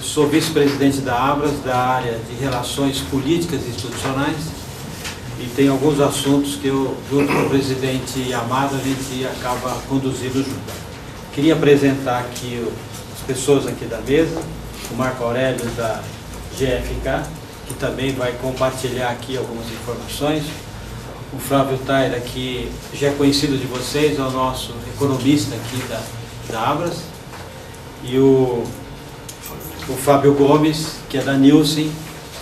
sou vice-presidente da Abras, da área de Relações Políticas e Institucionais, e tem alguns assuntos que eu, junto com o presidente Amado, a gente acaba conduzindo junto. Queria apresentar aqui as pessoas aqui da mesa, o Marco Aurélio da GFK, que também vai compartilhar aqui algumas informações. O Flávio Taira, que já é conhecido de vocês, é o nosso economista aqui da Abras. E o Fábio Gomes, que é da Nielsen,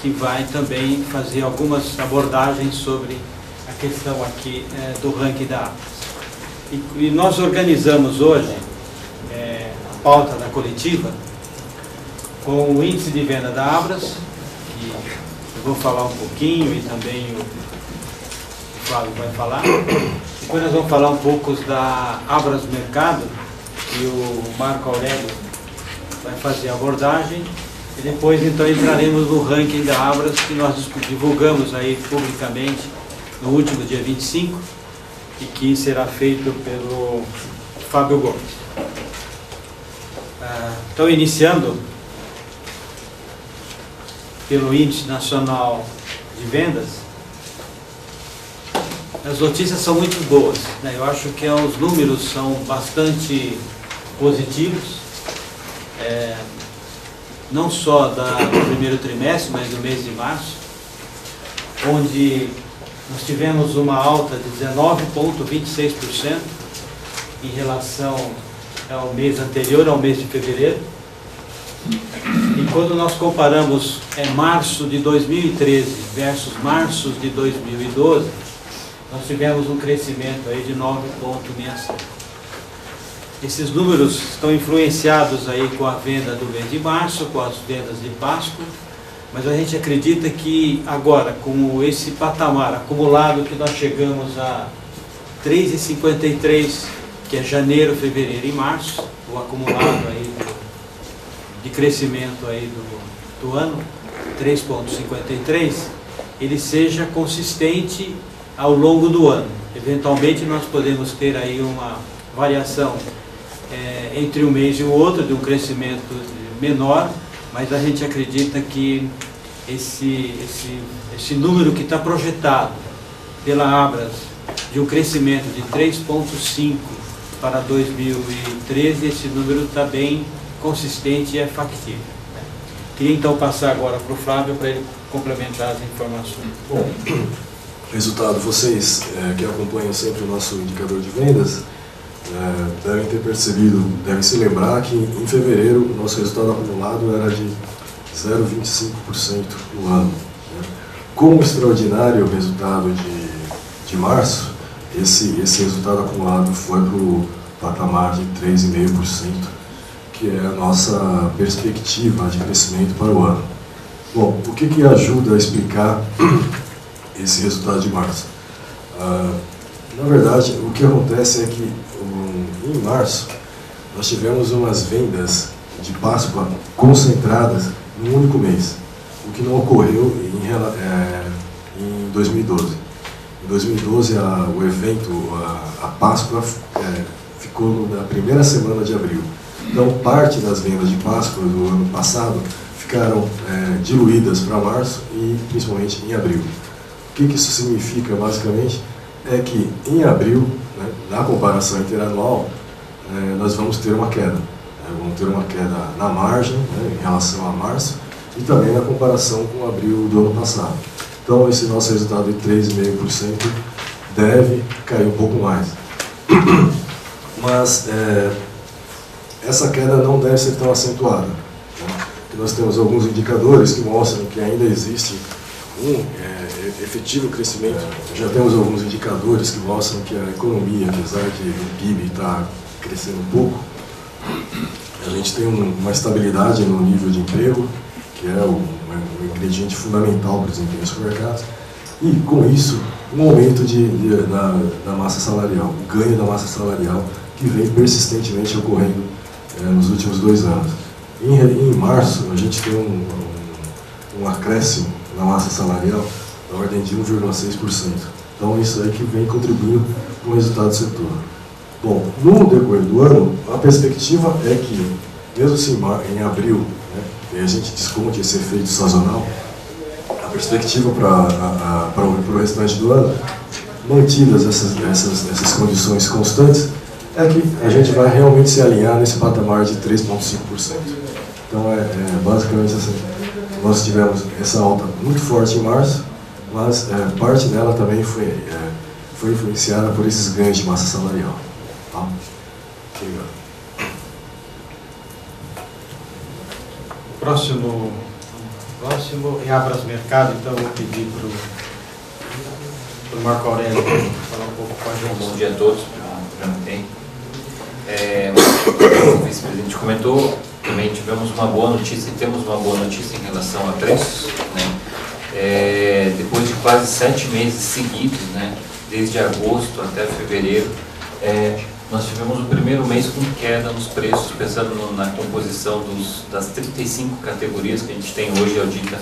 que vai também fazer algumas abordagens sobre a questão aqui do ranking da Abras. E nós organizamos hoje a pauta da coletiva com o índice de venda da Abras, que eu vou falar um pouquinho e também o Flávio vai falar. Depois nós vamos falar um pouco da Abras Mercado, e o Marco Aurélio vai fazer a abordagem. E depois então entraremos no ranking da Abras, que nós divulgamos aí publicamente no último dia 25 e que será feito pelo Fábio Gomes. Então, iniciando pelo Índice Nacional de Vendas, as notícias são muito boas, né? Eu acho que os números são bastante positivos, não só do primeiro trimestre, mas do mês de março, onde nós tivemos uma alta de 19,26% em relação ao mês anterior, ao mês de fevereiro. E quando nós comparamos março de 2013 versus março de 2012, nós tivemos um crescimento aí de 9,67%. Esses números estão influenciados aí com a venda do mês de março, com as vendas de Páscoa, mas a gente acredita que agora, com esse patamar acumulado que nós chegamos a 3,53, que é janeiro, fevereiro e março, o acumulado aí de crescimento aí do ano, 3,53, ele seja consistente ao longo do ano. Eventualmente nós podemos ter aí uma variação entre um mês e o outro, de um crescimento menor, mas a gente acredita que esse número que está projetado pela Abras, de um crescimento de 3,5 para 2013, esse número está bem consistente e é factível. Queria então passar agora para o Flávio para ele complementar as informações. Bom, resultado, vocês que acompanham sempre o nosso indicador de vendas, devem ter percebido, devem se lembrar que em fevereiro o nosso resultado acumulado era de 0,25% no ano. Com o extraordinário resultado de março, esse resultado acumulado foi para o patamar de 3,5%, que é a nossa perspectiva de crescimento para o ano. Bom, o que ajuda a explicar esse resultado de março? Na verdade, o que acontece é que em março nós tivemos umas vendas de Páscoa concentradas num único mês, o que não ocorreu em 2012. Em 2012, o evento, a Páscoa, ficou na primeira semana de abril. Então, parte das vendas de Páscoa do ano passado ficaram diluídas para março e principalmente em abril. O que isso significa, basicamente, é que em abril, né, na comparação interanual, nós vamos ter uma queda. Vamos ter uma queda na margem, né, em relação a março, e também na comparação com abril do ano passado. Então, esse nosso resultado de 3,5% deve cair um pouco mais. Mas essa queda não deve ser tão acentuada, né? Porque nós temos alguns indicadores que mostram que ainda existe efetivo crescimento. Já temos alguns indicadores que mostram que a economia, apesar de o PIB estar crescendo um pouco, a gente tem uma estabilidade no nível de emprego, que é um ingrediente fundamental para o desempenho dos mercados, e com isso um aumento da massa salarial, o ganho da massa salarial que vem persistentemente ocorrendo nos últimos 2 anos. Em março a gente tem um acréscimo na massa salarial da ordem de 1,6%. Então isso aí que vem contribuindo para o resultado do setor. Bom, no decorrer do ano, a perspectiva é que, mesmo assim em abril, né, e a gente desconte esse efeito sazonal, a perspectiva para o restante do ano, mantidas essas condições constantes, é que a gente vai realmente se alinhar nesse patamar de 3,5%. Então, basicamente assim, nós tivemos essa alta muito forte em março, mas parte dela também foi influenciada por esses ganhos de massa salarial. Tá? Obrigado. Próximo é Abras Mercado, então eu vou pedir para o Marco Aurélio falar um pouco com a gente. Bom dia a todos. O vice-presidente comentou, também tivemos uma boa notícia e temos uma boa notícia em relação a preços, né? Depois de quase 7 meses seguidos, né? Desde agosto até fevereiro, nós tivemos o primeiro mês com queda nos preços, pensando na composição das 35 categorias que a gente tem hoje audita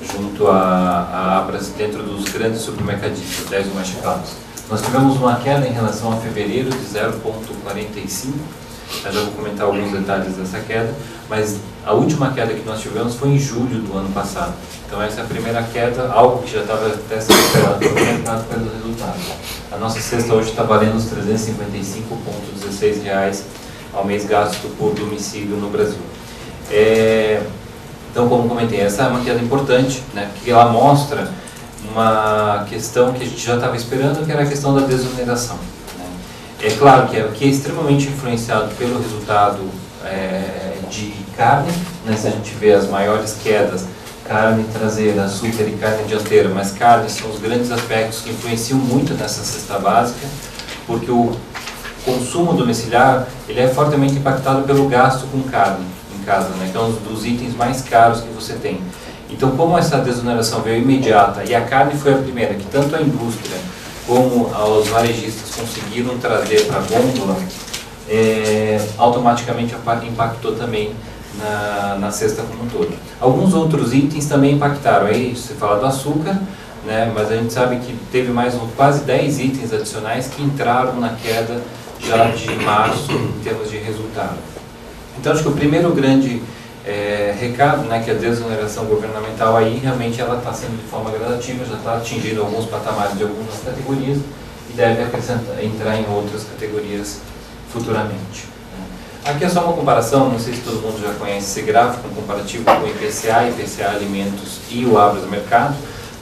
junto à Abras dentro dos grandes supermercadistas, 10 mais chegados. Nós tivemos uma queda em relação a fevereiro de 0,45, eu já vou comentar alguns detalhes dessa queda, mas a última queda que nós tivemos foi em julho do ano passado. Então essa é a primeira queda, algo que já estava até sendo esperado pelo mercado pelos resultados. A nossa cesta hoje está valendo os R$ 355,16 ao mês gasto por domicílio no Brasil. Então, como comentei, essa é uma queda importante, né, porque ela mostra uma questão que a gente já estava esperando, que era a questão da desoneração. Né. É claro que é extremamente influenciado pelo resultado de carne, né, se a gente vê as maiores quedas, carne traseira, açúcar e carne dianteira, mas carne são os grandes aspectos que influenciam muito nessa cesta básica, porque o consumo domiciliar ele é fortemente impactado pelo gasto com carne em casa, né, que é um dos itens mais caros que você tem. Então, como essa desoneração veio imediata, e a carne foi a primeira, que tanto a indústria como os varejistas conseguiram trazer para a gôndola, automaticamente impactou também na cesta como um todo. Alguns outros itens também impactaram, aí você fala do açúcar, né, mas a gente sabe que teve mais quase 10 itens adicionais que entraram na queda já de março em termos de resultado. Então acho que o primeiro grande recado, né, que a desoneração governamental aí realmente ela está sendo de forma gradativa, já está atingindo alguns patamares de algumas categorias e deve entrar em outras categorias futuramente. Aqui é só uma comparação, não sei se todo mundo já conhece esse gráfico, um comparativo com o IPCA, IPCA Alimentos e o Abras Mercado.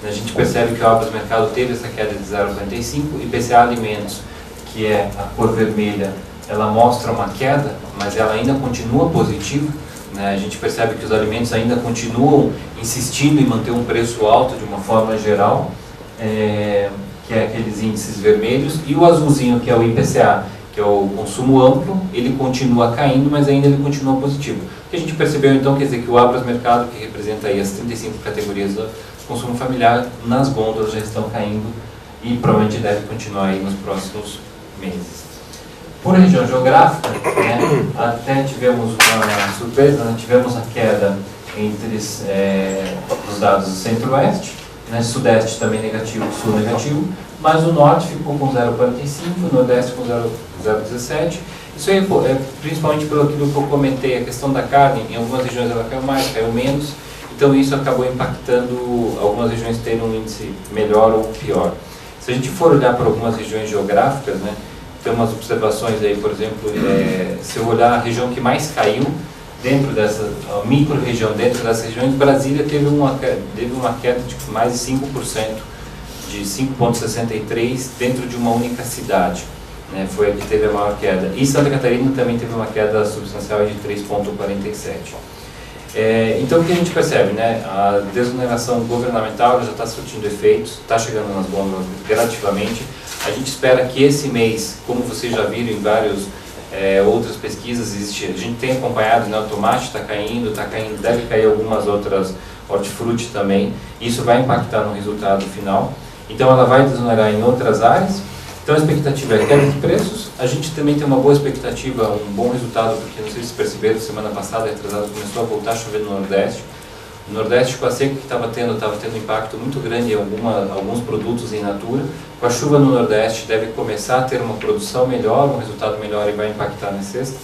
A gente percebe que o Abras Mercado teve essa queda de 0,45, IPCA Alimentos, que é a cor vermelha, ela mostra uma queda, mas ela ainda continua positiva. Né? A gente percebe que os alimentos ainda continuam insistindo em manter um preço alto de uma forma geral, que é aqueles índices vermelhos, e o azulzinho, que é o IPCA, que é o consumo amplo, ele continua caindo, mas ainda ele continua positivo. O que a gente percebeu então, quer dizer que o Abras Mercado, que representa aí as 35 categorias do consumo familiar, nas gôndolas já estão caindo e provavelmente deve continuar aí nos próximos meses. Por região geográfica, né, até tivemos uma surpresa, né, tivemos a queda entre os dados do centro-oeste, né, sudeste também negativo, sul negativo, mas o norte ficou com 0,45, o nordeste com 0,17. Isso aí é principalmente pelo aquilo que eu comentei, a questão da carne, em algumas regiões ela caiu mais, caiu menos, então isso acabou impactando algumas regiões terem um índice melhor ou pior. Se a gente for olhar para algumas regiões geográficas, né, tem umas observações aí, por exemplo, se eu olhar a região que mais caiu, dentro dessa micro-região, dentro dessas regiões, Brasília teve uma queda de mais de 5%, de 5,63% dentro de uma única cidade, né, foi a que teve a maior queda. E Santa Catarina também teve uma queda substancial de 3,47%. Então o que a gente percebe, né, a desoneração governamental já está surtindo efeitos, está chegando nas gôndolas gradativamente. A gente espera que esse mês, como vocês já viram em várias outras pesquisas, a gente tem acompanhado, né, o tomate está caindo, deve cair algumas outras hortifruti também. Isso vai impactar no resultado final. Então ela vai desonerar em outras áreas. Então a expectativa é queda de preços. A gente também tem uma boa expectativa, um bom resultado, porque não sei se perceberam, semana passada, retrasado, começou a voltar a chover no Nordeste. No Nordeste, com a seca que estava tendo impacto muito grande em alguns produtos in natura. Com a chuva no Nordeste, deve começar a ter uma produção melhor, um resultado melhor e vai impactar na cesta.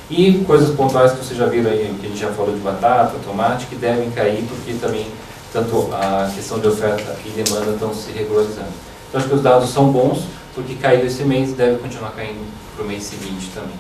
E coisas pontuais que vocês já viram aí, que a gente já falou de batata, tomate, que devem cair, porque também tanto a questão de oferta e demanda estão se regularizando. Então acho que os dados são bons, porque caiu esse mês e deve continuar caindo para o mês seguinte também.